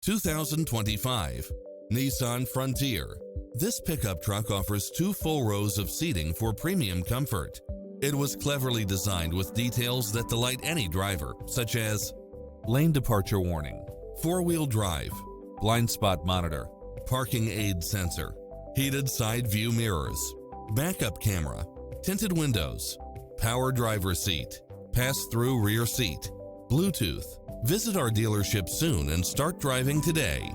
2025 Nissan Frontier. This pickup truck offers 2 full rows of seating for premium comfort. It was cleverly designed with details that delight any driver, such as lane departure warning, 4-wheel drive, blind spot monitor, parking aid sensor, heated side view mirrors, backup camera, tinted windows, power driver seat, pass-through rear seat, Bluetooth. Visit our dealership soon and start driving today.